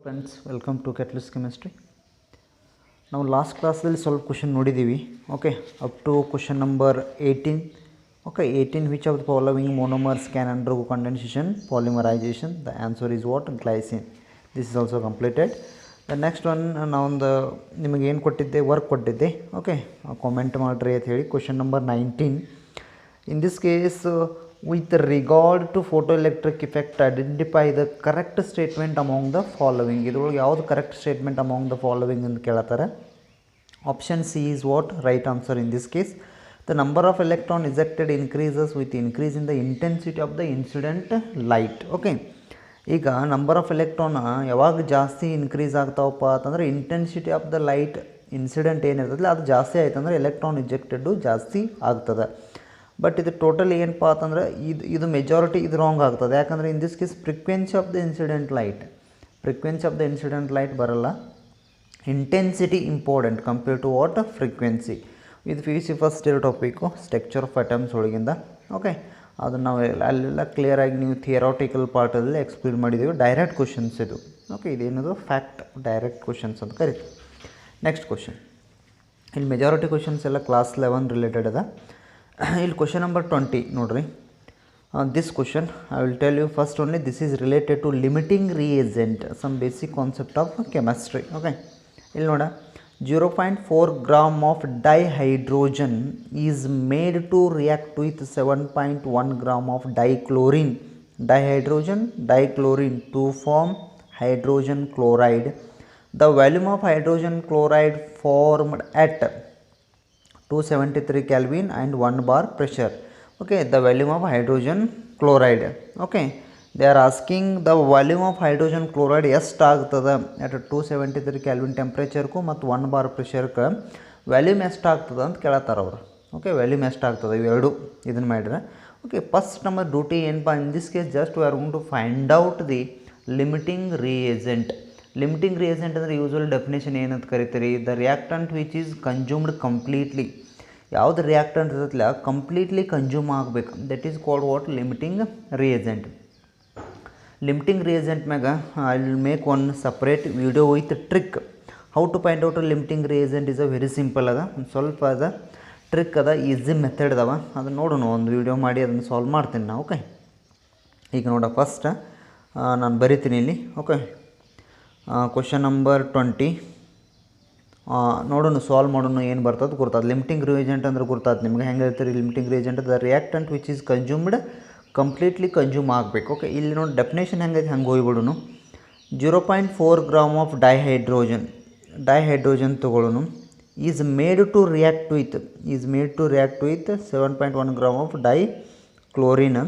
Friends welcome to catalyst chemistry. ನಾವು last ಕ್ಲಾಸಲ್ಲಿ ಸ್ವಲ್ಪ ಕ್ವಶನ್ ನೋಡಿದ್ದೀವಿ. Okay, up to question number 18. Okay, 18 which of the following monomers can undergo condensation polymerization? The answer is what? Glycine. This is also completed. The next one ನಾವೊಂದು ನಿಮಗೆ ಏನು ಕೊಟ್ಟಿದ್ದೆ, work ಕೊಟ್ಟಿದ್ದೆ. Okay, comment ಮಾಡಿರಿ ಅಂತ ಹೇಳಿ. Question number 19. In this case, with regard to photoelectric effect, identify the correct statement among the following. ಇದರೊಳಗೆ ಯಾವುದು correct statement among the following ಅಂತ ಕೇಳ್ತಾರೆ. Option C is what? Right answer in this case. The number of electron ejected increases with increase in the intensity of the incident light. Okay, ಈಗ number of electron ಯಾವಾಗ ಜಾಸ್ತಿ increase ಆಗ್ತಾವಪ್ಪ ಅಂತಂದರೆ intensity of the light incident ಏನಿರ್ತದಲ್ಲ ಅದು ಜಾಸ್ತಿ ಆಯ್ತು ಅಂದರೆ ಎಲೆಕ್ಟ್ರಾನ್ ಇಜೆಕ್ಟೆಡ್ಡು ಜಾಸ್ತಿ ಆಗ್ತದೆ. ಬಟ್ ಇದು ಟೋಟಲ್ ಏನಪ್ಪ ಅಂತಂದ್ರೆ ಇದು ಮೆಜಾರಿಟಿ ಇದು ರಾಂಗ್ ಆಗ್ತದೆ. ಯಾಕಂದರೆ in this case frequency of the incident light ಬರಲ್ಲ. Intensity important compare to what? Frequency. ಇದು PUC ಫಸ್ಟ್ ಇರೋ ಟಾಪಿಕ್ಕು ಸ್ಟ್ರಕ್ಚರ್ ಆಫ್ ಅಟಮ್ಸ್ ಒಳಗಿಂದ. ಓಕೆ, ಅದನ್ನು ನಾವು ಅಲ್ಲೆಲ್ಲ ಕ್ಲಿಯರಾಗಿ ನೀವು ಥಿಯರಾಟಿಕಲ್ ಪಾರ್ಟಲ್ಲಿ ಎಕ್ಸ್ಪ್ಲೇನ್ ಮಾಡಿದ್ದೀವಿ. ಡೈರೆಕ್ಟ್ ಕ್ವಶನ್ಸ್ ಇದು. ಓಕೆ, ಇದೇನದು ಫ್ಯಾಕ್ಟ್ ಡೈರೆಕ್ಟ್ ಕ್ವಶನ್ಸ್ ಅಂತ ಕರಿತೀವಿ. ನೆಕ್ಸ್ಟ್ ಕ್ವಶನ್, ಇಲ್ಲಿ ಮೆಜಾರಿಟಿ ಕ್ವಶನ್ಸ್ ಎಲ್ಲ ಕ್ಲಾಸ್ 11 ರಿಲೇಟೆಡ್ ಅದ. ಇಲ್ಲಿ ಕ್ವಶನ್ ನಂಬರ್ 20 ನೋಡ್ರಿ. This question I will tell you first only. This is related to limiting reagent, some basic concept of chemistry. Okay, ಇಲ್ಲಿ ನೋಡ 0.4 gram of dihydrogen is made to react with 7.1 gram of dichlorine. Dichlorine to form hydrogen chloride. The volume of hydrogen chloride formed at 273 Kelvin and 1 bar pressure. Okay, the volume of hydrogen chloride. Okay, they are asking the volume of hydrogen chloride ಎಷ್ಟು ಆಗ್ತದೆ at 273 Kelvin ಟೆಂಪ್ರೇಚರ್ಗೂ ಮತ್ತು 1 bar ಪ್ರೆಷರ್ಗೆ volume ಎಷ್ಟು ಆಗ್ತದೆ ಅಂತ ಕೇಳತ್ತಾರೆ ಅವರು. Okay, volume ಎಷ್ಟು ಆಗ್ತದೆ ಇವೆರಡು ಇದನ್ನು ಮಾಡಿದ್ರೆ. ಓಕೆ, ಫಸ್ಟ್ ನಮ್ಮ ಡ್ಯೂಟಿ ಏನಪ್ಪ in this case just we are going to find out the limiting reagent. Limiting reagent ಅಂದರೆ ಯೂಸ್ವಲ್ ಡೆಫಿನೇಷನ್ ಏನಂತ ಕರಿತೀರಿ? The reactant which is consumed completely. ಯಾವುದು ರಿಯಾಕ್ಟಂಟ್ ಇರ್ತಲ್ಲ ಕಂಪ್ಲೀಟ್ಲಿ ಕನ್ಸ್ಯೂಮ್ ಆಗಬೇಕು, that is called what? Limiting reagent. Limiting reagent ಮ್ಯಾಗ I will make one separate video with trick. How to find out limiting reagent is a very simple ಅದ. ಒಂದು ಸ್ವಲ್ಪ ಅದ trick ಅದ, easy method ಅದಾವ. ಅದನ್ನು ನೋಡೋಣ, ಒಂದು ವಿಡಿಯೋ ಮಾಡಿ ಅದನ್ನು ಸಾಲ್ವ್ ಮಾಡ್ತೀನಿ ನಾವು. ಓಕೆ, ಈಗ ನೋಡ ಫಸ್ಟ್ ನಾನು ಬರಿತೀನಿ ಇಲ್ಲಿ. ಓಕೆ, ಕ್ವಶನ್ ನಂಬರ್ 20 ನೋಡೋಣ, ಸಾಲ್ವ್ ಮಾಡೋಣ. ಏನು ಬರ್ತದೆ ಗುರ್ತದೆ. ಲಿಮಿಟಿಂಗ್ ರಿಯೇಜೆಂಟ್ ಅಂದ್ರೆ ಗುರ್ತದೆ ನಿಮ್ಗೆ. ಹೆಂಗೆ ಹೇಳ್ತೀರಿ limiting reagent? The reactant which is consumed completely consume ಆಗಬೇಕು. ಓಕೆ, ಇಲ್ಲಿ ನೋಡಿ ಡೆಫಿನೇಷನ್ ಹೆಂಗೈತೆ ಹಂಗೆ ಹೋಗ್ಬಿಡೋಣ. 0.4 ಗ್ರಾಮ್ ಆಫ್ ಡೈಹೈಡ್ರೋಜನ್ ತೊಗೊಳ್ಳೋಣ. Is made to react with 7.1 gram of dichlorine.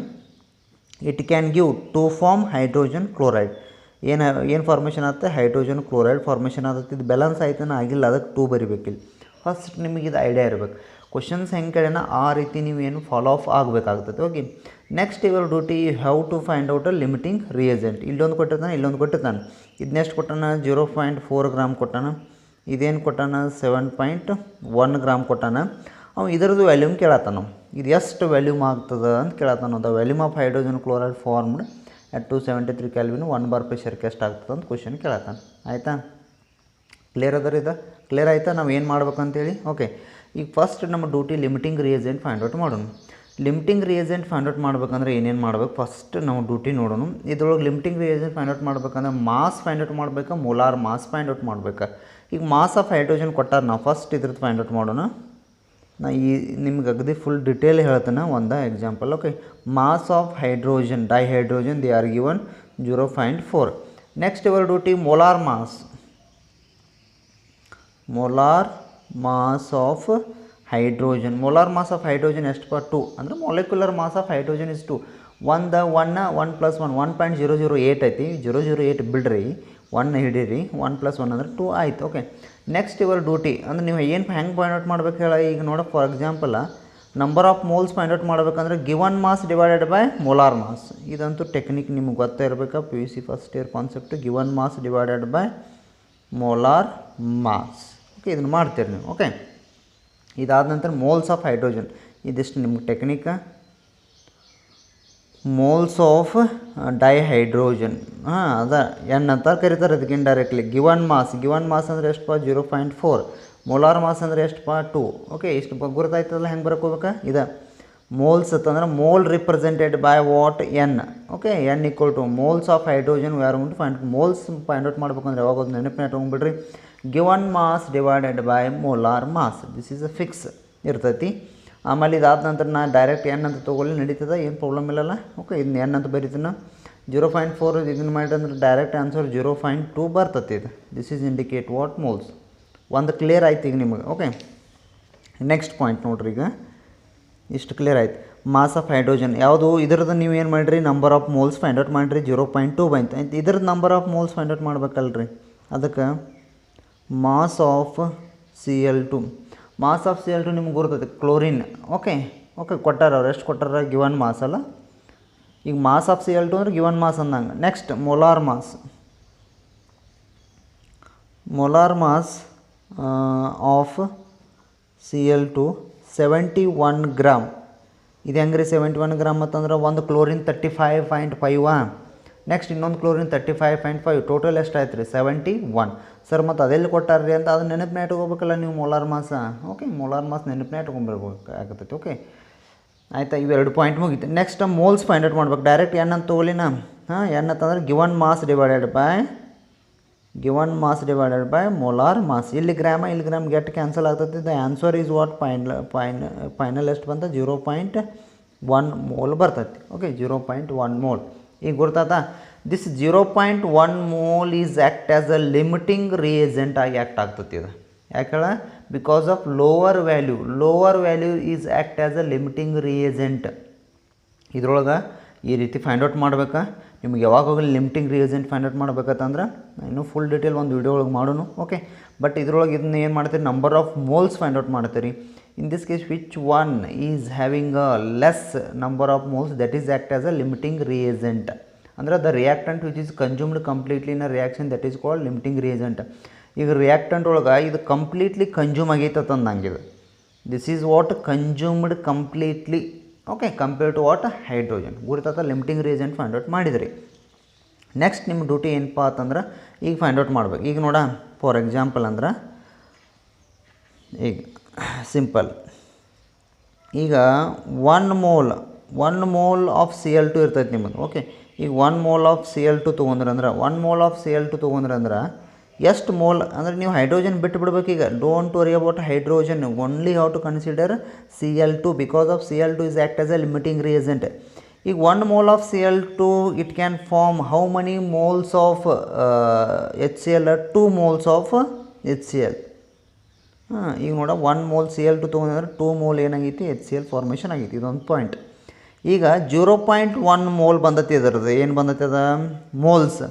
It can give to form hydrogen chloride. ಏನು ಫಾರ್ಮೇಷನ್ ಆಗುತ್ತೆ? ಹೈಡ್ರೋಜನ್ ಕ್ಲೋರೈಡ್ ಫಾರ್ಮೇಷನ್ ಆಗುತ್ತೆ. ಇದು ಬ್ಯಾಲೆನ್ಸ್ ಆಯ್ತಾನೆ ಆಗಿಲ್ಲ, ಅದಕ್ಕೆ 2 ಬರಿಬೇಕಿಲ್ಲ. ಫಸ್ಟ್ ನಿಮಗೆ ಇದು ಐಡಿಯಾ ಇರಬೇಕು. ಕ್ವಶನ್ಸ್ ಹೆಂಗೆ ಕಡೆನ ಆ ರೀತಿ ನೀವೇನು ಫಾಲೋ ಆಫ್ ಆಗಬೇಕಾಗ್ತದೆ. Okay, next your duty how to find out a limiting reagent. ಇಲ್ಲೊಂದು ಕೊಟ್ಟಿರ್ತಾನೆ, ಇಲ್ಲೊಂದು ಕೊಟ್ಟಿರ್ತಾನೆ. ಇದನ್ನೆಷ್ಟು ಕೊಟ್ಟಾನ? 0.4 ಗ್ರಾಮ್ ಕೊಟ್ಟಾನ. ಇದೇನು ಕೊಟ್ಟಾನ? 7.1 ಗ್ರಾಮ್ ಕೊಟ್ಟಾನ. ಅವ್ನು ಇದರದ್ದು ವ್ಯಾಲ್ಯೂಮ್ ಕೇಳತ್ತಾನ. ಇದು ಎಷ್ಟು ವ್ಯಾಲ್ಯೂಮ್ ಆಗ್ತದೆ ಅಂತ ಕೇಳತ್ತಾನ. The volume of hydrogen chloride formed at 273 Kelvin 1 bar ಪ್ರೆಷರ್ಗೆ ಎಷ್ಟು ಆಗ್ತದೆ ಅಂತ ಕ್ವಶನ್ ಕೇಳತ್ತಾನೆ. ಆಯಿತಾ? ಕ್ಲಿಯರ್ ಅದರ ಇದು? ಕ್ಲಿಯರ್ ಆಯಿತಾ ನಾವು ಏನು ಮಾಡ್ಬೇಕಂತೇಳಿ? ಓಕೆ, ಈಗ ಫಸ್ಟ್ ನಮ್ಮ duty limiting reagent find out ಮಾಡೋಣ. ಲಿಮಿಟಿಂಗ್ ರಿಯೇಜೆಂಟ್ ಫೈಂಡ್ ಔಟ್ ಮಾಡ್ಬೇಕಂದ್ರೆ ಏನೇನು ಮಾಡ್ಬೇಕು ಫಸ್ಟ್ ನಾವು ಡ್ಯೂಟಿ ನೋಡೋಣ. ಇದ್ರೊಳಗೆ ಲಿಮಿಟಿಂಗ್ ರಿಯೇಜೆಂಟ್ ಫೈಂಡ್ ಔಟ್ ಮಾಡ್ಬೇಕಂದ್ರೆ ಮಾಸ್ ಫೈಂಡ್ ಔಟ್ ಮಾಡ್ಬೇಕಾ, ಮೋಲಾರ್ ಮಾಸ್ ಫೈಂಡ್ ಔಟ್ ಮಾಡ್ಬೇಕಾ? ಈಗ ಮಾಸ್ ಆಫ್ ಹೈಡ್ರೋಜನ್ ಕೊಟ್ಟಾರ, ನಾವು ಫಸ್ಟ್ ಇದ್ರದ್ದು ಫೈಂಡ್ ಔಟ್ ಮಾಡೋಣ. ನಾ ನಿಮ್ಗೆ ಅಗದಿ ಫುಲ್ ಡಿಟೇಲ್ ಹೇಳ್ತೇನೆ ಒಂದು example. Okay, mass of dihydrogen they are given 0.4. Next your duty molar mass of hydrogen ಎಷ್ಟು ಪರ್ 2 ಅಂದರೆ molecular mass of hydrogen is 2. 1 + 1 1.008 ಐತಿ. 008 ಬಿಡ್ರಿ, 1 ಹಿಡೀರಿ. 1 + 1 ಅಂದರೆ 2 ಆಯ್ತು. ಓಕೆ, ನೆಕ್ಸ್ಟ್ ಯುವರ್ ಡ್ಯೂಟಿ ಅಂದರೆ ನೀವು ಏನು ಹೆಂಗೆ ಫೈಂಡ್ ಔಟ್ ಮಾಡ್ಬೇಕು ಹೇಳ? ಈಗ ನೋಡ for example number of moles find out ಮಾಡ್ಬೇಕಂದ್ರೆ given mass divided by molar mass. ಇದಂತೂ ಟೆಕ್ನಿಕ್ ನಿಮ್ಗೆ ಗೊತ್ತೇ ಇರಬೇಕಾ, PUC first year concept. Given mass divided by molar mass. Okay, ಇದನ್ನು ಮಾಡ್ತೀರಿ ನೀವು. ಓಕೆ, ಇದಾದ ನಂತರ ಮೋಲ್ಸ್ ಆಫ್ ಹೈಡ್ರೋಜನ್. ಇದಿಷ್ಟು ನಿಮ್ಗೆ ಟೆಕ್ನಿಕ್. ಮೋಲ್ಸ್ ಆಫ್ ಡೈಹೈಡ್ರೋಜನ್ ಅದ ಎನ್ ಅಂತ ಕರೀತಾರೆ ಅದಕ್ಕೆ ಇಂಡೈರೆಕ್ಟ್ಲಿ. ಗಿವನ್ ಮಾಸ್ ಅಂದರೆ ಎಷ್ಟಪ್ಪ 0.4. ಮೋಲಾರ್ ಮಾಸ್ ಅಂದರೆ ಎಷ್ಟಪ್ಪ 2. ಓಕೆ, ಇಷ್ಟು ಗುರುತಾಯ್ತದಲ್ಲ ಹೆಂಗೆ ಬರ್ಕೋಬೇಕಾ ಇದು ಮೋಲ್ಸ್ ಅಂತಂದ್ರೆ mole represented by what N. Okay, N equal to moles of hydrogen we are going to find. Moles find out ಮಾಡ್ಬೇಕಂದ್ರೆ ಯಾವಾಗ ನೆನಪಿನ ಇಟ್ಕೊಂಡ್ಬಿಡ್ರಿ, given mass divided by molar mass. This is a fix ಇರ್ತೈತಿ. ಆಮೇಲೆ ಇದಾದ ನಂತರ ನಾನು ಡೈರೆಕ್ಟ್ ಎನ್ ಅಂತ ತೊಗೊಳ್ಳಿ ನಡೀತದೆ, ಏನು ಪ್ರಾಬ್ಲಮ್ ಇಲ್ಲಲ್ಲ. ಓಕೆ, ಇದನ್ನ ಎನ್ ಅಂತ ಬರೀತೀನಿ. 0.4 ಇದನ್ನು ಮಾಡಿದ್ರೆ ಡೈರೆಕ್ಟ್ ಆನ್ಸರ್ 0.2 ಬರ್ತದೆ ಇದು. This is indicate what moles. ಒಂದು ಕ್ಲಿಯರ್ ಆಯ್ತು ಈಗ ನಿಮಗೆ. ಓಕೆ, ನೆಕ್ಸ್ಟ್ ಪಾಯಿಂಟ್ ನೋಡ್ರಿ. ಈಗ ಇಷ್ಟು ಕ್ಲಿಯರ್ ಆಯ್ತು. ಮಾಸ್ ಆಫ್ ಹೈಡ್ರೋಜನ್ ಯಾವುದು ಇದ್ರದ್ದು ನೀವು ಏನು ಮಾಡಿರಿ, number of moles find out ಮಾಡಿರಿ. 0.2 ಬಂತು. ಇದ್ರದ್ದು number of moles find out ಮಾಡ್ಬೇಕಲ್ರಿ. ಅದಕ್ಕೆ mass of Cl2. Mass of Cl2 ನಿಮ್ಗೆ ಗುರ್ತೈತೆ ಕ್ಲೋರಿನ್. ಓಕೆ ಕೊಟ್ಟಾರ ಅವ್ರು ಎಷ್ಟು ಕೊಟ್ಟಾರ, ಗಿವನ್ ಮಾಸ್ ಅಲ್ಲ. ಈಗ ಮಾಸ್ ಆಫ್ Cl2 ಅಂದ್ರೆ ಗಿವನ್ ಮಾಸ್ ಅಂದಂಗೆ. Next molar mass of Cl2 71 gram. ಇದು ಹೆಂಗೆ ರೀ 71 ಗ್ರಾಮ್ ಅಂತಂದ್ರೆ ಒಂದು ಕ್ಲೋರಿನ್ 35.5. ನೆಕ್ಸ್ಟ್ ಇನ್ನೊಂದು ಕ್ಲೋರಿನ್ 35.5. ಟೋಟಲ್ ಎಷ್ಟು ಆಯ್ತು ರೀ 71. ಸರ್ ಮತ್ತು ಅದೆಲ್ಲಿ ಕೊಟ್ಟಾರ್ರಿ ಅಂತ ಅದು ನೆನಪಿನ ಇಟ್ಕೋಬೇಕಲ್ಲ ನೀವು ಮೋಲಾರ್ ಮಾಸ. ಓಕೆ, ಮೋಲಾರ್ ಮಾಸ್ ನೆನಪಿನ ಇಟ್ಕೊಂಡ್ಬರ್ಬೇಕು ಆಗತ್ತೈತಿ. ಓಕೆ ಆಯಿತಾ, ಇವೆರಡು ಪಾಯಿಂಟ್ ಮುಗಿತು. ನೆಕ್ಸ್ಟ್ ಮೋಲ್ಸ್ ಫೈಂಡ್ ಔಟ್ ಮಾಡ್ಬೇಕು. ಡೈರೆಕ್ಟ್ ಎನ್ ಅಂತ ತೊಗೊಲಿನ. ಎನ್ ಅಂತಂದ್ರೆ given mass divided by molar mass. ಇಲ್ಲಿ ಗ್ರಾಮ್ ಗೆಟ್ ಕ್ಯಾನ್ಸಲ್ ಆಗ್ತೈತಿ. The answer is what final ಎಷ್ಟು ಬಂತ 0.1 ಮೋಲ್ ಬರ್ತೈತಿ. Okay, 0.1 mole. ಈಗ ಗುರ್ತಾತಾ, this 0.1 mole is act as a limiting reagent ಆಗಿ ಆ್ಯಕ್ಟ್ ಆಗ್ತೈತಿ ಇದು. ಯಾಕೆ ಹೇಳ, because of lower value is act as a limiting reagent. ಇದ್ರೊಳಗೆ ಈ ರೀತಿ ಫೈಂಡ್ ಔಟ್ ಮಾಡ್ಬೇಕಾ. ನಿಮ್ಗೆ ಯಾವಾಗ ಹೋಗಲಿ ಲಿಮಿಟಿಂಗ್ ರಿಯೇಜೆಂಟ್ ಫೈಂಡ್ ಔಟ್ ಮಾಡ್ಬೇಕಂತಂದ್ರೆ ಇನ್ನೂ ಫುಲ್ ಡೀಟೇಲ್ ಒಂದು ವೀಡಿಯೋ ಒಳಗೆ ಮಾಡೋಣ. ಓಕೆ, ಬಟ್ ಇದ್ರೊಳಗೆ ಇದನ್ನ ಏನು ಮಾಡ್ತೀರಿ, number of moles find out ಮಾಡ್ತೀರಿ. In this case which one is having a less number of moles that is act as a limiting reagent. ಅಂದರೆ the reactant which is consumed completely in a reaction that is called limiting reagent. ಈಗ reactant ಒಳಗೆ ಇದು completely consume ಆಗೈತೆ ತಂದಂಗಿದೆ. This is what consumed completely. Okay, compare to what hydrogen. ಗುರುತಾತ limiting reagent find out ಮಾಡಿದ್ರಿ. Next ನಿಮ್ಮ duty ಏನಪ್ಪ ಅಂತಂದ್ರೆ ಈಗ ಫೈಂಡ್ ಔಟ್ ಮಾಡ್ಬೇಕು. ಈಗ ನೋಡ, ಫಾರ್ ಎಕ್ಸಾಂಪಲ್ ಅಂದ್ರೆ ಈಗ ಸಿಂಪಲ್, ಈಗ 1 ಮೋಲ್ ಆಫ್ Cl2 ಇರ್ತೈತೆ ನಿಮ್ಮದು. ಓಕೆ, ಈಗ 1 ಮೋಲ್ ಆಫ್ Cl2 ತೊಗೊಂಡ್ರೆ ಎಷ್ಟು ಮೋಲ್ ಅಂದರೆ ನೀವು ಹೈಡ್ರೋಜನ್ ಬಿಟ್ಟು ಬಿಡ್ಬೇಕು. ಈಗ don't worry about hydrogen, only how to consider Cl2 because of Cl2 is act as a limiting reagent. ಈಗ 1 mole of Cl2 it can form how many moles of HCl? 2 moles of HCl. ಈಗ ನೋಡ 1 mole Cl2 ತೊಗೊಂಡ್ರೆ 2 mole ಏನಾಗೈತಿ HCl formation ಆಗೈತಿ. ಇದೊಂದು point. ಈಗ 0.1 mole ಬಂದತಿ ಅದರದ್ದು. ಏನು ಬಂದತಿ ಅದ ಮೋಲ್ಸ್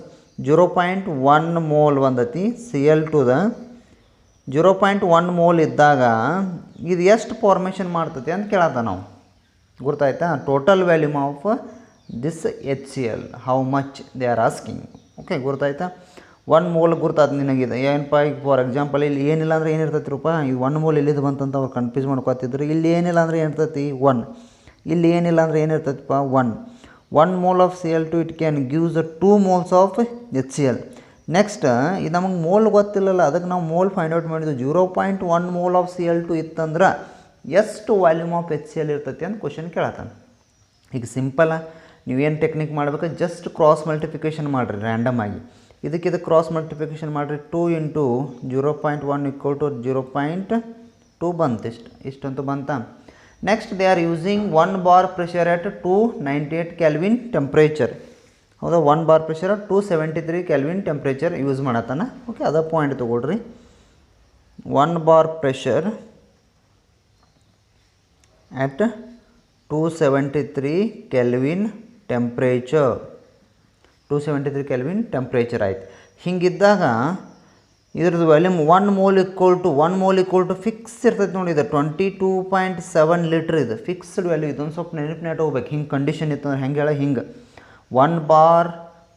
0.1 ಮೋಲ್ ಬಂದತಿ Cl2ದ. 0.1 ಮೋಲ್ ಇದ್ದಾಗ ಇದು ಎಷ್ಟು ಫಾರ್ಮೇಷನ್ ಮಾಡ್ತತಿ ಅಂತ ಕೇಳತ್ತ ನಾವು. ಗುರ್ತಾಯ್ತಾ, total volume of this HCl how much they are asking. Okay, ಗುರ್ತಾಯ್ತಾ, 1 ಮೋಲ್ ಗುರ್ತಾದ ನಿನಗಿದೆ. ಏನಪ್ಪ, ಈಗ ಫಾರ್ ಎಕ್ಸಾಂಪಲ್ ಇಲ್ಲಿ ಏನಿಲ್ಲ ಅಂದರೆ ಏನಿರ್ತೈತಿ ರೂಪ, ಈಗ 1 ಮೋಲ್ ಎಲ್ಲಿದ್ದು ಬಂತಂತ ಅವ್ರು ಕನ್ಫ್ಯೂಸ್ ಮಾಡ್ಕೊತಿದ್ರು. ಇಲ್ಲಿ ಏನಿಲ್ಲ ಅಂದರೆ ಏನಿರ್ತೈತಿ 1, ಇಲ್ಲಿ ಏನಿಲ್ಲ ಅಂದರೆ ಏನಿರ್ತೈತಿಪ್ಪ 1 mole of Cl2 it can gives 2 moles of HCl. Next ಇದು ನಮಗೆ ಮೋಲ್ ಗೊತ್ತಿಲ್ಲಲ್ಲ, ಅದಕ್ಕೆ ನಾವು ಮೋಲ್ ಫೈಂಡ್ ಔಟ್ ಮಾಡಿದ್ವಿ. 0.1 ಮೋಲ್ ಆಫ್ Cl2 ಇತ್ತಂದ್ರೆ ಎಷ್ಟು ವಾಲ್ಯೂಮ್ ಆಫ್ HCl ಇರ್ತೈತಿ ಅಂತ ಕ್ವಶನ್ ಕೇಳತ್ತಾನೆ. ಈಗ ಸಿಂಪಲ್ಲ, ನೀವೇನು ಟೆಕ್ನಿಕ್ ಮಾಡ್ಬೇಕು, ಜಸ್ಟ್ ಕ್ರಾಸ್ ಮಲ್ಟಿಫಿಕೇಷನ್ ಮಾಡಿರಿ ರ್ಯಾಂಡಮ್ ಆಗಿ. ಇದಕ್ಕೆ ಕ್ರಾಸ್ ಮಲ್ಟಿಫಿಕೇಷನ್ ಮಾಡಿರಿ. 2 ಇಂಟು 0.1 ಈಕ್ವಲ್ ಟು 0.2 ಬಂತು. ಇಷ್ಟಂತೂ ಬಂತ. Next they are using 1 bar pressure at 298 kelvin temperature. ಹೌದಾ, 1 bar pressure 273 kelvin temperature use ಮಾಡತ್ತಾನ. ಓಕೆ, ಅದ ಪಾಯಿಂಟ್ ತೊಗೊಳ್ರಿ. 1 bar pressure at 273 kelvin temperature. 273 kelvin temperature ಆಯ್ತು. ಹಿಂಗಿದ್ದಾಗ ಇದ್ರದ್ದು volume 1 mole equal to fix ಇರ್ತೈತೆ ನೋಡಿ. ಇದು 22.7 ಲೀಟ್ರ್. ಇದು ಫಿಕ್ಸ್ಡ್ ವ್ಯಾಲ್ಯೂ. ಇದೊಂದು ಸ್ವಲ್ಪ ನೆನಪಿನ ಹೋಗ್ಬೇಕು. ಹಿಂಗೆ ಕಂಡೀಷನ್ ಇತ್ತು ಅಂದ್ರೆ ಹೆಂಗೆ ಹೇಳ, ಹಿಂಗೆ 1 bar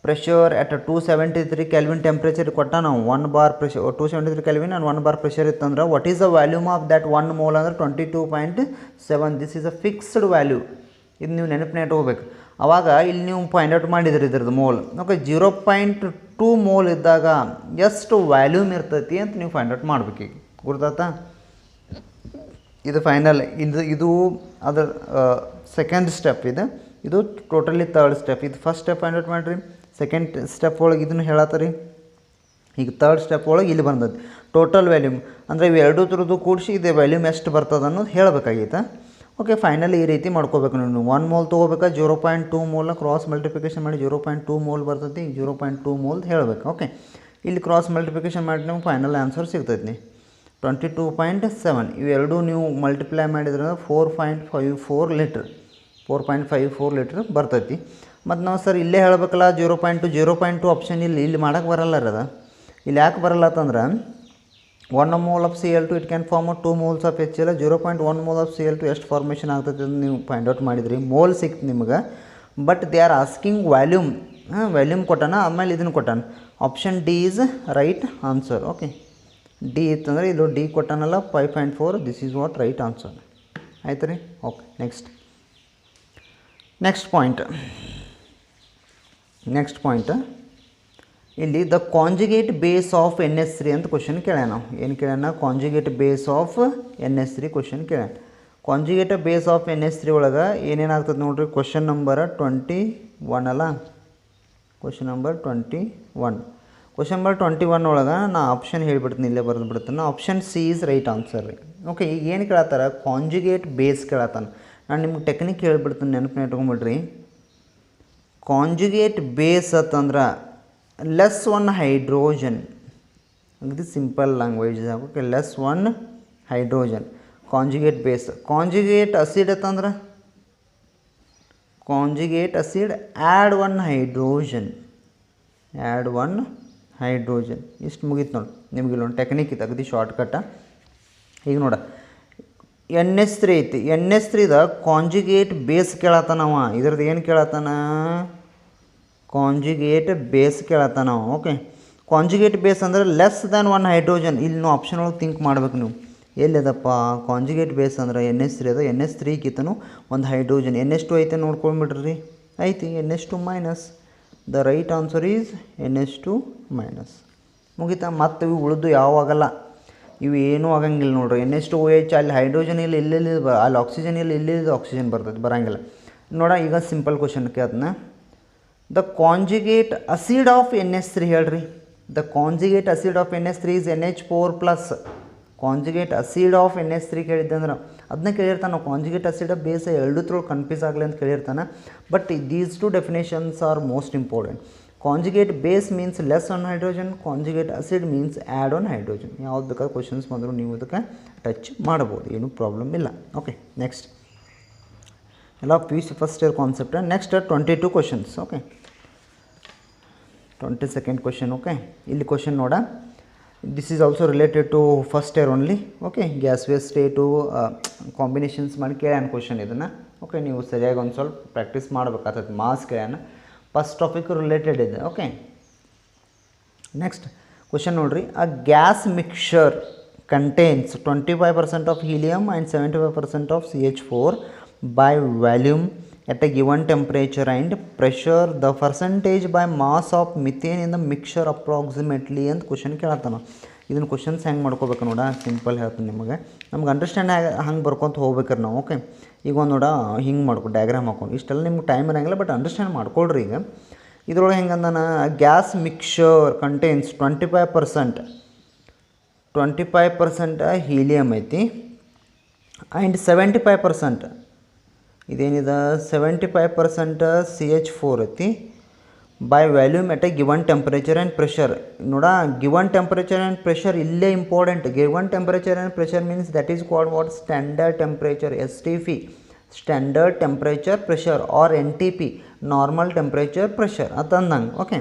pressure at 273 kelvin temperature ಕೊಟ್ಟ ನಾವು. 1 bar pressure 273 kelvin and 1 bar pressure ಇತ್ತಂದ್ರೆ what is the volume of that 1 mole ಅಂದರೆ 22.7. This is a fixed value. ಇದು ನೀವು ನೆನಪಿನ ಹೋಗ್ಬೇಕು. ಆವಾಗ ಇಲ್ಲಿ ನೀವು ಫೈಂಡ್ ಔಟ್ ಮಾಡಿದ್ರಿ ಇದ್ರದ್ದು ಮೋಲ್. ಓಕೆ, 0.2 ಮೋಲ್ ಇದ್ದಾಗ ಎಷ್ಟು ವ್ಯಾಲ್ಯೂಮ್ ಇರ್ತೈತಿ ಅಂತ ನೀವು ಫೈಂಡ್ ಔಟ್ ಮಾಡ್ಬೇಕು. ಈಗ ಗುರ್ತಾತಾ? ಇದು ಫೈನಲ್. ಇದು ಅದರ ಸೆಕೆಂಡ್ ಸ್ಟೆಪ್. ಇದು ಟೋಟಲಿ ತರ್ಡ್ ಸ್ಟೆಪ್. ಇದು ಫಸ್ಟ್ ಸ್ಟೆಪ್ ಫೈಂಡ್ ಔಟ್ ಮಾಡಿರಿ. ಸೆಕೆಂಡ್ ಸ್ಟೆಪ್ ಒಳಗೆ ಇದನ್ನು ಹೇಳತ್ತರಿ. ಈಗ ತರ್ಡ್ ಸ್ಟೆಪ್ ಒಳಗೆ ಇಲ್ಲಿ ಬಂದದ್ದು ಟೋಟಲ್ ವ್ಯಾಲ್ಯೂಮ್ ಅಂದರೆ ಇವೆರಡೂ ಥರದ್ದು ಕೂಡಿಸಿ ಇದು ವ್ಯಾಲ್ಯೂಮ್ ಎಷ್ಟು ಬರ್ತದೆ ಅನ್ನೋದು ಹೇಳಬೇಕಾಗೈತೆ. ಓಕೆ, ಫೈನಲಿ ಈ ರೀತಿ ಮಾಡ್ಕೋಬೇಕು. ನೀವು 1 ಮೋಲ್ ತೊಗೋಬೇಕಾ, 0.2 ಮೋಲ್ನ ಕ್ರಾಸ್ ಮಲ್ಟಿಪ್ಲಿಕೇಶನ್ ಮಾಡಿ 0.2 ಮೋಲ್ ಬರ್ತೈತಿ. 0.2 ಮೋಲ್ ಹೇಳಬೇಕು. ಓಕೆ, ಇಲ್ಲಿ ಕ್ರಾಸ್ ಮಲ್ಟಿಪ್ಲಿಕೇಶನ್ ಮಾಡಿ ನಿಮ್ಗೆ ಫೈನಲ್ ಆನ್ಸರ್ ಸಿಗ್ತೈತಿ 22.7. ಇವೆರಡೂ ನೀವು ಮಲ್ಟಿಪ್ಲೈ ಮಾಡಿದ್ರೆ 4.54 ಲೀಟ್ರ್ 4.54 ಲೀಟ್ರ್ ಬರ್ತೈತಿ. ಮತ್ತು ನಾವು ಸರ್ ಇಲ್ಲೇ ಹೇಳಬೇಕಲ್ಲ 0.2 ಆಪ್ಷನ್ ಇಲ್ಲಿ ಮಾಡೋಕ್ಕೆ ಬರಲ್ಲ ಅದ. ಇಲ್ಲಿ ಯಾಕೆ ಬರಲ್ಲ ಅಂತಂದ್ರೆ 1 mole of Cl2 it can form 2 moles of HCl. 0.1 mole of Cl2 ಎಷ್ಟು ಫಾರ್ಮೇಷನ್ ಆಗ್ತೈತೆ ಅಂತ ನೀವು ಫೈಂಡ್ ಔಟ್ ಮಾಡಿದ್ರಿ. ಮೋಲ್ ಸಿಕ್ತು ನಿಮ್ಗೆ. But they are asking volume. Volume ಕೊಟ್ಟಾನ, ಆಮೇಲೆ ಇದನ್ನು ಕೊಟ್ಟಾನ. Option D is right answer. Okay, D ಇತ್ತಂದ್ರೆ ಇದು ಡಿ ಕೊಟ್ಟಾನಲ್ಲ 5.4. This is what right answer. ಆಯ್ತು ರೀ. ಓಕೆ, ನೆಕ್ಸ್ಟ್ ಪಾಯಿಂಟ್ ಇಲ್ಲಿ the conjugate base of NH3 ಅಂತ ಕ್ವಶನ್ ಕೇಳ್ಯಾನ. ನಾವು ಏನು ಕೇಳ್ಯಾನ? Conjugate base of NH3 question ಕೇಳ್ಯಾನ. ಕಾಂಜುಗೇಟ್ ಬೇಸ್ ಆಫ್ NH3 ಒಳಗೆ ಏನೇನಾಗ್ತದೆ ನೋಡ್ರಿ. ಕ್ವಶನ್ ನಂಬರ್ 21 ಅಲ್ಲ, ಕ್ವಶನ್ ನಂಬರ್ 21. ಕ್ವಶನ್ ನಂಬರ್ 21 ಒಳಗೆ ನಾ ಆಪ್ಷನ್ ಹೇಳಿಬಿಡ್ತೀನಿ, ಇಲ್ಲೇ ಬರೆದು ಬಿಡ್ತೀನಿ. Option C is right answer ರೀ. ಓಕೆ, ಈಗ ಏನು ಕೇಳತ್ತಾರ? Conjugate base ಕೇಳತ್ತಾನ. ನಾನು ನಿಮ್ಗೆ ಟೆಕ್ನಿಕ್ ಹೇಳ್ಬಿಡ್ತೀನಿ, ನೆನಪು ಇಟ್ಕೊಂಬಿಡ್ರಿ. ಕಾಂಜುಗೇಟ್ ಬೇಸ್ ಅಂತಂದ್ರೆ ಲೆಸ್ 1 ಹೈಡ್ರೋಜನ್. ಇದು simple language. Okay, less 1 hydrogen conjugate base. Conjugate acid ಅಂತಂದ್ರೆ ಕಾಂಜುಗೇಟ್ ಅಸಿಡ್ ಆ್ಯಡ್ 1 ಹೈಡ್ರೋಜನ್. ಇಷ್ಟು ಮುಗೀತು ನೋಡಿ. ನಿಮ್ಗೆ ಇಲ್ಲೊಂದು ಟೆಕ್ನಿಕ್ ಇತ್ತು, ಅಗದಿ ಶಾರ್ಟ್ಕಟ್ಟ. ಈಗ ನೋಡ NH3 ಐತಿ. NH3ದ ಕಾಂಜುಗೇಟ್ ಬೇಸ್ ಕೇಳತ್ತಾನವ. ಇದ್ರದ್ದು ಏನು ಕೇಳತ್ತಾನ? ಕಾಂಜುಗೇಟ್ ಬೇಸ್ ಕೇಳತ್ತಾನ. ಓಕೆ, ಕಾಂಜುಗೇಟ್ ಬೇಸ್ ಅಂದರೆ ಲೆಸ್ ದ್ಯಾನ್ 1 ಹೈಡ್ರೋಜನ್. ಇಲ್ಲಿ ನಾವು ಆಪ್ಷನ್ ಒಳಗೆ ಥಿಂಕ್ ಮಾಡ್ಬೇಕು ನೀವು. ಎಲ್ಲಿದಪ್ಪ ಕಾಂಜುಗೇಟ್ ಬೇಸ್ ಅಂದ್ರೆ NH3 ಅದ. NH3ಗಿಂತನೂ 1 ಹೈಡ್ರೋಜನ್. NH2 ಐತೆ ನೋಡ್ಕೊಂಡ್ಬಿಡ್ರಿ. ಐತಿ NH2 minus. The right answer is NH2 minus. ಮುಗಿತಾ? ಮತ್ತು ಇವು ಉಳಿದು ಯಾವಾಗಲ್ಲ, ಇವು ಏನೂ ಆಗಂಗಿಲ್ಲ ನೋಡ್ರಿ. NH2OH ಅಲ್ಲಿ ಹೈಡ್ರೋಜನ್ ಇಲ್ಲಿ ಅಲ್ಲಿ ಆಕ್ಸಿಜನ್ ಇಲ್ಲಿ ಆಕ್ಸಿಜನ್ ಬರ್ತದೆ, ಬರೋಂಗಿಲ್ಲ. ನೋಡ, ಈಗ ಸಿಂಪಲ್ ಕ್ವಶನ್ ಕೇಳ್ತನ. The conjugate acid of NH3 ಹೇಳ್ರಿ. The conjugate acid of NH3 is NH4+. Conjugate acid of NH3 ಕೇಳಿದ್ದಂದ್ರೆ ಅದನ್ನ ಕೇಳಿರ್ತಾನೆ. ನಾವು ಕಾಂಜುಗೇಟ್ ಅಸಿಡ್ ಬೇಸ್ ಎರಡು ಥ್ರೂ ಕನ್ಫ್ಯೂಸ್ ಆಗಲಿ ಅಂತ ಕೇಳಿರ್ತಾನೆ. But these 2 definitions are most important. Conjugate base means less 1 hydrogen, conjugate acid means add 1 hydrogen. ಯಾವ್ದು ಬೇಕಾದ್ರೆ ಕ್ವಶನ್ಸ್ ಬಂದರೂ ನೀವು ಅದಕ್ಕೆ ಟಚ್ ಮಾಡ್ಬೋದು, ಏನೂ ಪ್ರಾಬ್ಲಮ್ ಇಲ್ಲ. ಓಕೆ, ನೆಕ್ಸ್ಟ್ ಎಲ್ಲ PUC first year concept. Next 22 questions. Okay, 22nd question. Okay, ಇಲ್ಲಿ ಕ್ವಶನ್ ನೋಡ. This is also related to first year only. Okay, gas ways state combinations ಮಾಡಿ ಕೇಳ್ಯಾನ ಕ್ವಶನ್ ಇದನ್ನು. ಓಕೆ, ನೀವು ಸರಿಯಾಗಿ ಒಂದು ಸ್ವಲ್ಪ ಪ್ರಾಕ್ಟೀಸ್ ಮಾಡ್ಬೇಕಾಗ್ತದೆ. ಮಾಸ್ ಕೇಳ್ಯಾನ. ಫಸ್ಟ್ ಟಾಪಿಕ್ ರಿಲೇಟೆಡ್ ಇದೆ. ಓಕೆ, ನೆಕ್ಸ್ಟ್ ಕ್ವಶನ್ ನೋಡ್ರಿ. ಅ gas mixture contains 25% of helium and 75% of CH4 by volume at a given temperature and pressure. The percentage by mass of methane in the mixture approximately ಅಂತ question ಕೇಳತ್ತಾನ. ಇದನ್ನು questions ಹೆಂಗೆ ಮಾಡ್ಕೋಬೇಕು ನೋಡ. Simple ಹೇಳ್ತೀನಿ ನಿಮಗೆ. ನಮ್ಗೆ understand ಹಂಗೆ ಬರ್ಕೊತ ಹೋಗ್ಬೇಕಾರೆ ನಾವು. ಓಕೆ, ಈಗ ಒಂದು ನೋಡ ಹಿಂಗೆ ಮಾಡ್ಕೊ ಡಯಾಗ್ರಾಮ್ ಹಾಕೊಂಡು. ಇಷ್ಟೆಲ್ಲ ನಿಮ್ಗೆ ಟೈಮ್ ಇರೋಂಗಿಲ್ಲ, ಬಟ್ ಅಂಡರ್ಸ್ಟ್ಯಾಂಡ್ ಮಾಡ್ಕೊಳ್ರಿ. ಈಗ ಇದ್ರೊಳಗೆ ಹೆಂಗೆ ಅಂದಾನ? ಗ್ಯಾಸ್ ಮಿಕ್ಸ್ಚರ್ ಕಂಟೇನ್ಸ್ 25% ಹೀಲಿಯಮ್ ಐತಿ ಆ್ಯಂಡ್ 75% ಇದೇನಿದೆ 75% CH4 ಐತಿ. By volume at a given temperature and pressure. ನೋಡ, ಗಿವನ್ ಟೆಂಪರೇಚರ್ ಆ್ಯಂಡ್ ಪ್ರೆಷರ್ ಇಲ್ಲೇ important. Given temperature and pressure means that is called what? Standard temperature, STP, standard temperature pressure, or NTP, normal temperature pressure ಅಂತಂದಂಗೆ. Okay,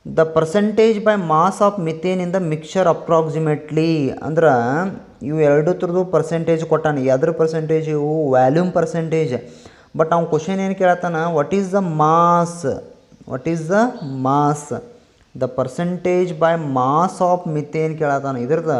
the percentage by mass of methane in the mixture approximately ಅಂದ್ರೆ ಇವು ಎರಡು ಥರದ್ದು percentage ಕೊಟ್ಟಾನ. ಯಾವ್ದ್ರ percentage? ಇವು volume percentage. But ಅವ್ನು question ಏನು ಕೇಳತ್ತಾನ? What is the mass? The percentage by mass of methane ಕೇಳತ್ತಾನ. ಇದ್ರದ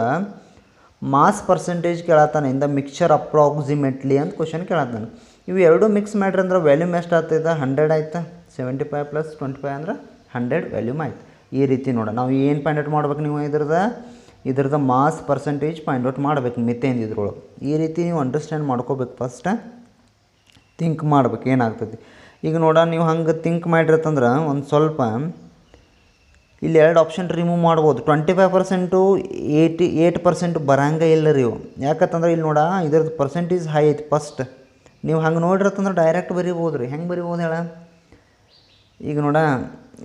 ಮಾಸ್ ಪರ್ಸೆಂಟೇಜ್ ಕೇಳತ್ತಾನ ಇನ್ ದ ಮಿಕ್ಸ್ಚರ್ ಅಪ್ರಾಕ್ಸಿಮೇಟ್ಲಿ ಅಂತ ಕ್ವಶನ್ ಕೇಳತ್ತಾನ. ಇವು ಎರಡು ಮಿಕ್ಸ್ ಮಾಡ್ರಿ ಅಂದ್ರೆ ವ್ಯಾಲ್ಯೂಮ್ ಎಷ್ಟು ಆಗ್ತದೆ 100 ಆಯ್ತು 75 ಪ್ಲಸ್ 25 ಅಂದ್ರೆ 100 ವ್ಯಾಲ್ಯೂಮ್ ಆಯ್ತು. ಈ ರೀತಿ ನೋಡ ನಾವು ಏನು ಫೈಂಡ್ ಔಟ್ ಮಾಡ್ಬೇಕು ನೀವು ಇದ್ರದ್ದು ಮಾಸ್ ಪರ್ಸೆಂಟೇಜ್ ಫೈಂಡ್ ಔಟ್ ಮಾಡ್ಬೇಕು ಮಿಥೇನ್ ಇದ್ರೊಳಗೆ. ಈ ರೀತಿ ನೀವು ಅಂಡರ್ಸ್ಟ್ಯಾಂಡ್ ಮಾಡ್ಕೋಬೇಕು. ಫಸ್ಟ್ ಥಿಂಕ್ ಮಾಡ್ಬೇಕು ಏನಾಗ್ತದೆ. ಈಗ ನೋಡ ನೀವು ಹಂಗೆ ಥಿಂಕ್ ಮಾಡಿರತ್ತಂದ್ರೆ ಒಂದು ಸ್ವಲ್ಪ ಇಲ್ಲಿ 2 ಆಪ್ಷನ್ ರಿಮೂವ್ ಮಾಡ್ಬೋದು. 25% 88% ಬರಂಗೆ ಇಲ್ಲ ರೀ ಇವು. ಯಾಕಂತಂದ್ರೆ ಇಲ್ಲಿ ನೋಡ ಇದ್ರದ್ದು ಪರ್ಸೆಂಟೇಜ್ ಹೈ ಐತಿ. ಫಸ್ಟ್ ನೀವು ಹಂಗೆ ನೋಡಿರತ್ತಂದ್ರೆ ಡೈರೆಕ್ಟ್ ಬರಿಬೋದು ರೀ. ಹೆಂಗೆ ಬರಿಬೋದು ಹೇಳ. ಈಗ ನೋಡ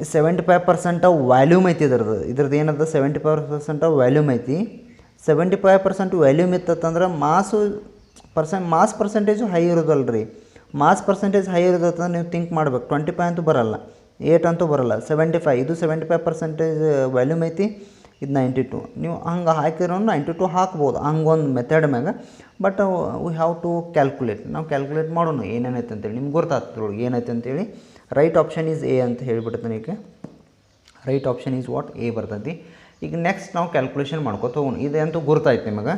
75% ವ್ಯಾಲ್ಯೂಮ್ ಐತಿ ಇದ್ರದ್ದು ಏನದ 75% ವ್ಯಾಲ್ಯೂಮ್ ಐತಿ. 75% ವ್ಯಾಲ್ಯೂಮ್ ಇತ್ತಂದ್ರೆ ಮಾಸ್ ಪರ್ಸೆಂಟೇಜು ಹೈ ಇರೋದಲ್ಲ ರೀ. ಮಾಸ್ ಪರ್ಸೆಂಟೇಜ್ ಹೈ ಇರೋದಂದ್ರೆ ನೀವು ಥಿಂಕ್ ಮಾಡ್ಬೇಕು. 25 ಅಂತೂ ಬರಲ್ಲ, 8 ಅಂತೂ ಬರಲ್ಲ, 75 ಇದು 75% ವ್ಯಾಲ್ಯೂಮ್ ಐತಿ, ಇದು 92. ನೀವು ಹಂಗೆ ಹಾಕಿರೋ 92 ಹಾಕ್ಬೋದು ಹಂಗೊಂದು ಮೆಥಡ್ ಮ್ಯಾಗ. But we have to calculate. ನಾವು ಕ್ಯಾಲ್ಕುಲೇಟ್ ಮಾಡೋಣ ಏನೇನೈತೆ ಅಂತೇಳಿ ನಿಮ್ಗೆ ಗೊತ್ತಾಗ್ತದೆ ಏನೈತೆ ಅಂತೇಳಿ. ರೈಟ್ ಆಪ್ಷನ್ ಈಸ್ ಎ ಅಂತ ಹೇಳಿಬಿಡ್ತಾನೆ. ಈಗ right option is what A ಬರ್ತೈತಿ. ಈಗ ನೆಕ್ಸ್ಟ್ ನಾವು ಕ್ಯಾಲ್ಕುಲೇಷನ್ ಮಾಡ್ಕೊತ ಹೋಗೋಣ. ಇದಂತೂ ಗುರ್ತಾಯ್ತು ನಿಮಗೆ.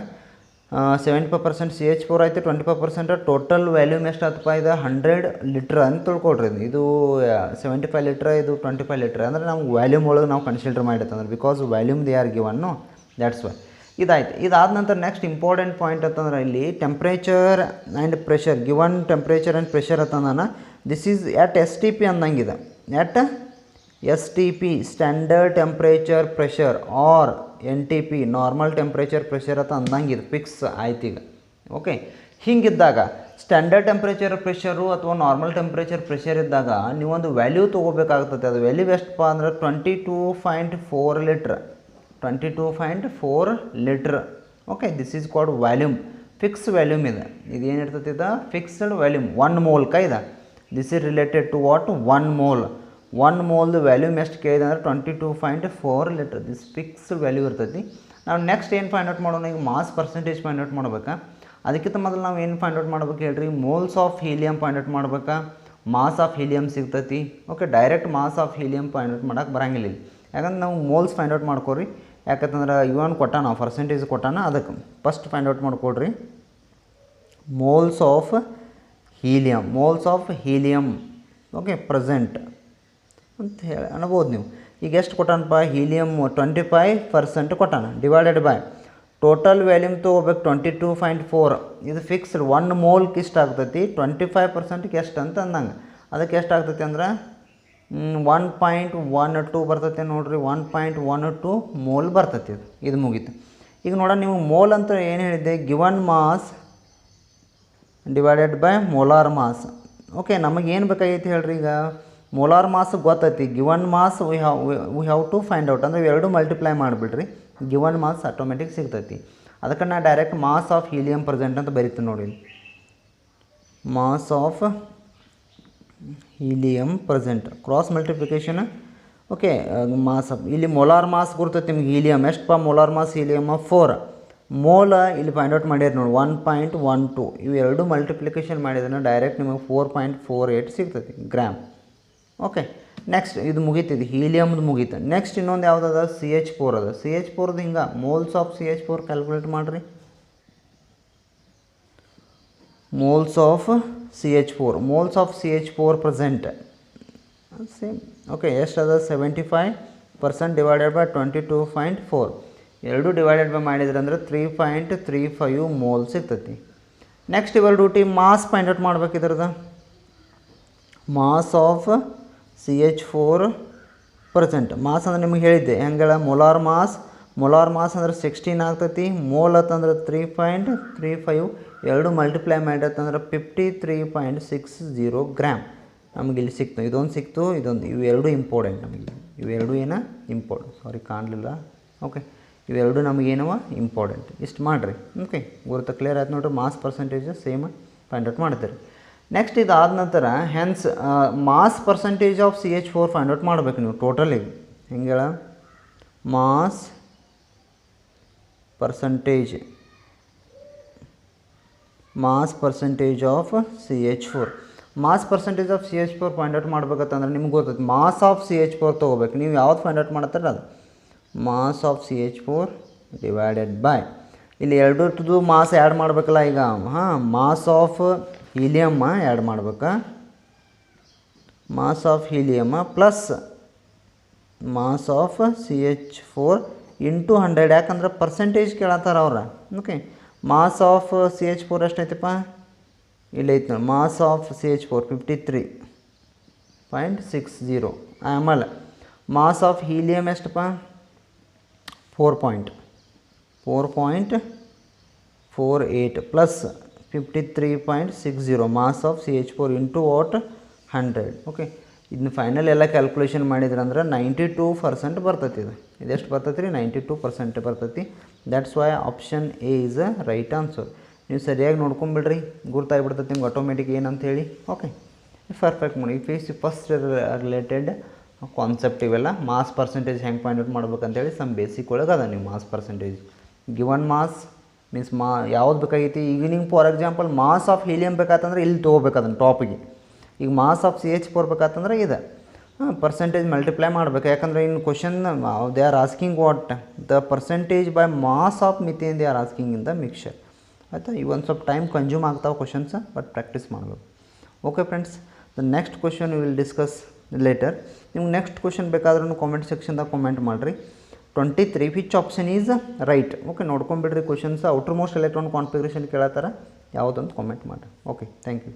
75% CH4 ಆಯಿತು, 25% ಟೋಟಲ್ ವ್ಯಾಲ್ಯೂಮ್ ಎಷ್ಟು ಆತಪ್ಪ ಇದು 100 ಲೀಟ್ರ್ ಅಂತ ತಿಳ್ಕೊಳ್ರಿ. ಇದು 75 ಲೀಟ್ರ್, ಇದು 25 ಲೀಟ್ರ್ ಅಂದರೆ ನಾವು ವ್ಯಾಲ್ಯೂಮ್ ಒಳಗೆ ನಾವು ಕನ್ಸಿಡರ್ ಮಾಡಿರ್ತಂದ್ರೆ because volume they are given, that's why. ಇದಾಯ್ತು. ಇದಾದ ನಂತರ ನೆಕ್ಸ್ಟ್ ಇಂಪಾರ್ಟೆಂಟ್ ಪಾಯಿಂಟ್ ಅಂತಂದ್ರೆ ಇಲ್ಲಿ temperature and pressure, given temperature and pressure ಅಂತಂದಾನ ದಿಸ್ ಈಸ್ ಎಟ್ STP ಅಂದಂಗಿದೆ. At STP standard temperature pressure or NTP normal temperature pressure ಅಂತ ಅಂದಂಗಿದೆ. Fix ಆಯ್ತು ಈಗ. ಓಕೆ, ಹಿಂಗಿದ್ದಾಗ ಸ್ಟ್ಯಾಂಡರ್ಡ್ ಟೆಂಪ್ರೇಚರ್ ಪ್ರೆಷರು ಅಥವಾ ನಾರ್ಮಲ್ ಟೆಂಪ್ರೇಚರ್ ಪ್ರೆಷರ್ ಇದ್ದಾಗ ನೀವೊಂದು ವ್ಯಾಲ್ಯೂ ತೊಗೋಬೇಕಾಗ್ತದೆ. ಅದು ವ್ಯಾಲ್ಯೂ ಎಷ್ಟಪ್ಪ ಅಂದ್ರೆ 22.4 litre. 22.4 litre. Okay, this is called volume. Fix volume ಇದೆ. ಇದು ಏನಿರ್ತದೆ ಇದು ಫಿಕ್ಸ್ಡ್ ವ್ಯಾಲ್ಯೂಮ್. 1 ಮೋಲ್ ಇದೆ. This is related to what 1 mole. 1 ಮೋಲ್ದು ವ್ಯಾಲ್ಯೂಮ್ ಎಷ್ಟು ಕೇಳಿದೆ ಅಂದ್ರೆ 22.4 ಲೀಟ್ರ್. ದಿಸ್ ಫಿಕ್ಸ್ಡ್ ವ್ಯಾಲ್ಯೂ ಇರ್ತೈತಿ. ನಾವು ನೆಕ್ಸ್ಟ್ ಏನು ಫೈಂಡ್ ಔಟ್ ಮಾಡೋಣ ಈಗ ಮಾಸ್ ಪರ್ಸೆಂಟೇಜ್ ಫೈಂಡ್ ಔಟ್ ಮಾಡ್ಬೇಕಾ. ಅದಕ್ಕಿಂತ ಮೊದಲು ನಾವು ಏನು ಫೈಂಡ್ ಔಟ್ ಮಾಡ್ಬೇಕು ಹೇಳ್ರಿ, moles of helium find out ಮಾಡ್ಬೇಕಾ. ಮಾಸ್ ಆಫ್ ಹೀಲಿಯಮ್ ಸಿಗ್ತೈತಿ. Okay, direct mass of helium find out ಮಾಡೋಕೆ ಬರಂಗಿಲ್ಲ. ಯಾಕಂದ್ರೆ ನಾವು ಮೋಲ್ಸ್ ಫೈಂಡ್ ಔಟ್ ಮಾಡ್ಕೊರಿ. ಯಾಕಂತಂದ್ರೆ ಇವನ್ ಕೊಟ್ಟಾನ ಪರ್ಸೆಂಟೇಜ್ ಕೊಟ್ಟಾನ, ಅದಕ್ಕೆ ಫಸ್ಟ್ ಫೈಂಡ್ ಔಟ್ ಮಾಡ್ಕೊಡ್ರಿ. Moles of helium okay present ಅಂತ ಹೇಳಿ ಅನ್ಬೋದು ನೀವು. ಈಗ ಎಷ್ಟು ಕೊಟ್ಟಾನಪ್ಪ ಹೀಲಿಯಮ್ 25% ಕೊಟ್ಟಾನ. ಡಿವೈಡೆಡ್ ಬೈ ಟೋಟಲ್ ವ್ಯಾಲ್ಯೂಮ್ ತೊಗೋಬೇಕು 22.4. ಇದು ಫಿಕ್ಸ್ಡ್. 1 ಮೋಲ್ಗೆ ಇಷ್ಟ ಆಗ್ತೈತಿ. 25%ಗೆ ಎಷ್ಟು ಅಂತ ಅಂದಂಗೆ. ಅದಕ್ಕೆ ಎಷ್ಟು ಆಗ್ತೈತಿ ಅಂದ್ರೆ 1.12 ಬರ್ತೈತೆ ನೋಡಿರಿ. 1.12 ಮೋಲ್ ಬರ್ತೈತಿ. ಇದು ಮುಗೀತು. ಈಗ ನೋಡ ನೀವು ಮೋಲ್ ಅಂತ ಏನು ಹೇಳಿದ್ದೆ, given mass divided by molar mass. Okay, ನಮಗೇನು ಬೇಕಾಗೈತಿ ಹೇಳ್ರಿ. ಈಗ ಮೋಲಾರ್ ಮಾಸ್ ಗೊತ್ತೈತಿ, given mass we have to find out. ಅಂದರೆ ಇವೆರಡು ಮಲ್ಟಿಪ್ಲೈ ಮಾಡಿಬಿಡ್ರಿ, ಗಿವನ್ ಮಾಸ್ ಆಟೋಮೆಟಿಕ್ ಸಿಗ್ತೈತಿ. ಅದಕ್ಕೆ ನಾ direct mass of helium present ಅಂತ ಬರೀತೀನಿ ನೋಡಿ. Mass of helium present cross multiplication. Okay, mass of ಇಲ್ಲಿ ಮೋಲಾರ್ ಮಾಸ್ ಗುರ್ತೈತಿ ನಿಮ್ಗೆ. ಹೀಲಿಯಮ್ ಎಷ್ಟಪ್ಪ ಮೋಲಾರ್ ಮಾಸ್ ಹೀಲಿಯಮ್ 4 ಮೋಲ ಇಲ್ಲಿ ಫೈಂಡ್ ಔಟ್ ಮಾಡಿರಿ ನೋಡಿ 1.12. ಇವು ಎರಡು ಮಲ್ಟಿಪ್ಲಿಕೇಶನ್ ಮಾಡಿದ್ರೆ ಡೈರೆಕ್ಟ್ ನಿಮಗೆ 4.48 ಸಿಗ್ತೈತಿ ಗ್ರಾಮ್. ಓಕೆ, ನೆಕ್ಸ್ಟ್ ಇದು ಮುಗೀತಿದ್ದು ಹೀಲಿಯಮ್ದು ಮುಗೀತು. ನೆಕ್ಸ್ಟ್ ಇನ್ನೊಂದು ಯಾವುದದ CH4 ಅದ. CH4ದು ಹಿಂಗೆ ಮೋಲ್ಸ್ ಆಫ್ CH4 ಕ್ಯಾಲ್ಕುಲೇಟ್ ಮಾಡಿರಿ. Moles of CH4 present same. Okay, ಎಷ್ಟು ಅದ 75% ಡಿವೈಡೆಡ್ ಬೈ 22.4. ಎರಡು ಡಿವೈಡೆಡ್ ಬೈ ಮಾಡಿದ್ರೆ ಅಂದರೆ 3.35 ಮೋಲ್ ಸಿಗ್ತೈತಿ. ನೆಕ್ಸ್ಟ್ ಇವಾಗ ಡ್ಯೂಟಿ ಮಾಸ್ ಫೈಂಡ್ ಔಟ್ ಮಾಡ್ಬೇಕು. ಇದ್ರದ್ದು mass of CH4 present. Mass ಅಂದ್ರೆ ನಿಮಗೆ ಹೇಳಿದ್ದೆ ಹೆಂಗೆಲ್ಲ ಮೊಲಾರ್ ಮಾಸ್ ಅಂದ್ರೆ 16 ಆಗ್ತೈತಿ. ಮೋಲ್ ಅಂತಂದ್ರೆ 3.35. ಎರಡು ಮಲ್ಟಿಪ್ಲೈ ಮಾಡಿತ್ತಂದ್ರೆ 53.60 ಗ್ರಾಮ್ ನಮಗೆ ಇಲ್ಲಿ ಸಿಕ್ತು. ಇದೊಂದು ಸಿಕ್ತು, ಇದೊಂದು. ಇವೆರಡು ಇಂಪಾರ್ಟೆಂಟ್ ನಮಗೆ. ಇವೆರಡು ಏನೋ ಇಂಪಾರ್ಟೆಂಟ್. ಸಾರಿ ಕಾಣಲಿಲ್ಲ. ಓಕೆ, ಇವೆರಡು ನಮಗೇನವ ಇಂಪಾರ್ಟೆಂಟ್. ಇಷ್ಟು ಮಾಡಿರಿ. ಓಕೆ, ಗುರುತ ಕ್ಲಿಯರ್ ಆಯ್ತು ನೋಡಿರಿ. Mass percentage same find out ಮಾಡ್ತೀರಿ. ನೆಕ್ಸ್ಟ್ ಇದಾದ ನಂತರ hence mass percentage of CH4 find out ಮಾಡಬೇಕು ನೀವು ಟೋಟಲಿಗೆ. ಹೆಂಗೆ mass percentage of CH4. Mass percentage of CH4 find out ಮಾಡ್ಬೇಕಂತಂದ್ರೆ ನಿಮ್ಗೆ ಗೊತ್ತೈತೆ ಮಾಸ್ ಆಫ್ CH4 ತೊಗೋಬೇಕು. ನೀವು ಯಾವ್ದು ಫೈಂಡ್ ಔಟ್ ಮಾಡ್ತಾರೆ ಅದು mass of CH4 divided by ಇಲ್ಲಿ ಎರಡರದ್ದು ಮಾಸ್ ಆ್ಯಡ್ ಮಾಡಬೇಕಲ್ಲ ಈಗ. ಹಾಂ, ಮಾಸ್ ಆಫ್ ಹೀಲಿಯಮ್ಮ ಆ್ಯಡ್ ಮಾಡ್ಬೇಕಾ, ಮಾಸ್ ಆಫ್ ಹೀಲಿಯಮ್ಮ plus mass of CH4 into 100. ಯಾಕಂದ್ರೆ ಪರ್ಸೆಂಟೇಜ್ ಕೇಳತ್ತಾರ ಅವ್ರು. ಓಕೆ, ಮಾಸ್ ಆಫ್ CH4 ಎಷ್ಟೈತಪ್ಪ, ಇಲ್ಲಿ ಐತೆ ನೋಡಿ, ಮಾಸ್ ಆಫ್ CH4 53.60. ಆಮೇಲೆ ಮಾಸ್ ಆಫ್ ಹೀಲಿಯಮ್ ಎಷ್ಟಪ್ಪ, 4.48 plus 53.60 mass of CH4 into what 100. Okay, ಇದನ್ನ ಫೈನಲ್ ಎಲ್ಲ ಕ್ಯಾಲ್ಕುಲೇಷನ್ ಮಾಡಿದ್ರೆ ಅಂದ್ರೆ 92% ಬರ್ತೈತಿ. ಇದೆಷ್ಟು ಬರ್ತೈತಿ ರೀ, 92% ಬರ್ತೈತಿ. That's why option A is a right answer. ನೀವು ಸರಿಯಾಗಿ ನೋಡ್ಕೊಂಬಿಡ್ರಿ, ಗುರ್ತಾಗ್ಬಿಡ್ತೈತಿ ನಿಮ್ಗೆ ಆಟೋಮೆಟಿಕ್ ಏನಂತ ಹೇಳಿ. ಓಕೆ, ಪರ್ಫೆಕ್ಟ್ ಮಾಡಿ. ಫಸ್ಟ್ ರಿಲೇಟೆಡ್ ಕಾನ್ಸೆಪ್ಟ್ ಇವೆಲ್ಲ. ಮಾಸ್ ಪರ್ಸೆಂಟೇಜ್ ಹೆಂಗೆ ಫೈಂಡ್ ಔಟ್ ಮಾಡ್ಬೇಕಂತೇಳಿ ಸಮ್ ಬೇಸಿಕ್ ಒಳಗೆ ಅದ. ನೀವು mass percentage given mass means ಯಾವ್ದು ಬೇಕಾಗೈತಿ. ಈಗ ನಿಮ್ಗೆ for example mass of helium ಬೇಕಾತಂದ್ರೆ ಇಲ್ಲಿ ತೊಗೋಬೇಕು ಅದನ್ನು ಟಾಪಿಗೆ. ಈಗ ಮಾಸ್ ಆಫ್ CH4 ಬೇಕಾತಂದ್ರೆ ಇದೆ ಪರ್ಸೆಂಟೇಜ್ ಮಲ್ಟಿಪ್ಲೈ ಮಾಡಬೇಕು. ಯಾಕಂದರೆ ಇನ್ನು question they are asking what the percentage by mass of methane they are asking in the mixer. ಆಯಿತಾ, ಈ ಒಂದು ಸ್ವಲ್ಪ ಟೈಮ್ ಕನ್ಸ್ಯೂಮ್ ಆಗ್ತಾವೆ ಕ್ವಶನ್ಸ್, ಬಟ್ ಪ್ರಾಕ್ಟೀಸ್ ಮಾಡಬೇಕು. Okay friends, the next question will discuss later. ನಿಮ್ಗೆ ನೆಕ್ಸ್ಟ್ ಕ್ವಶನ್ ಬೇಕಾದ್ರೂ comment ಸೆಕ್ಷನ್ದಾಗ comment ಮಾಡಿರಿ. 23 which option is right. Okay, ನೋಡ್ಕೊಂಬಿಡ್ರಿ questions. Outermost electron configuration ಕೇಳತ್ತಾರ, ಯಾವುದಂತ ಕಾಮೆಂಟ್ ಮಾಡಿರಿ. Okay, thank you.